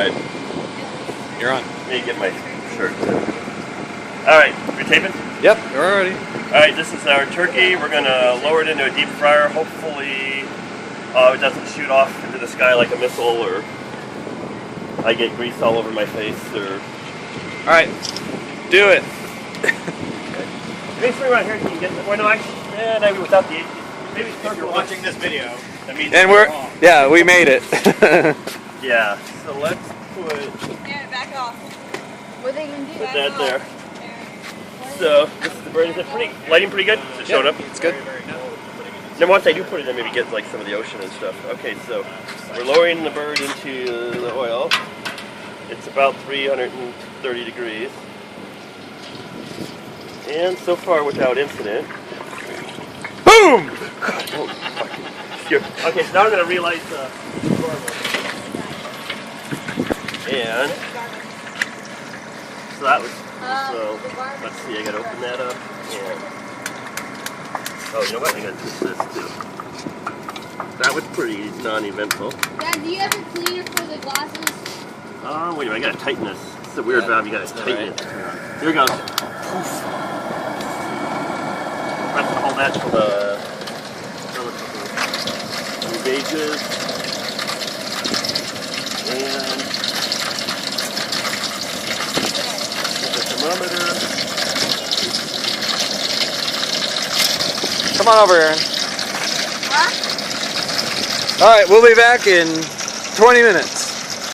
Alright. You're on. Let me get my shirt. Alright, you're taping? Yep, we're already. Alright, this is our turkey. We're going to lower it into a deep fryer. Hopefully it doesn't shoot off into the sky like a missile, or I get grease all over my face, or... Alright, do it. Maybe swing around here so you can get the... Well, no, actually, maybe without the... Maybe if you're watching this video, that means and we're... Yeah, we made it. Yeah, so let's put... Yeah, back off. What are they going to do? Put that there. So, this is the bird. Is it pretty... Lighting pretty good? Is it showing up? It's good. Then once I do put it in, maybe get like some of the ocean and stuff. Okay, so we're lowering the bird into the oil. It's about 330 degrees. And so far without incident. Boom! God, don't fucking... Okay, so now I'm going to relight the... And... So that was... So, let's see, I got to open that up. And... Oh, you know what? I got to twist this too. That was pretty non-eventful. Dad, do you have a cleaner for the glasses? Wait a minute, I got to tighten this. It's a weird valve, you got to tighten it. Here it goes. Let's call that for the gauges. And the thermometer. Come on over, Aaron. Huh? Alright, we'll be back in 20 minutes.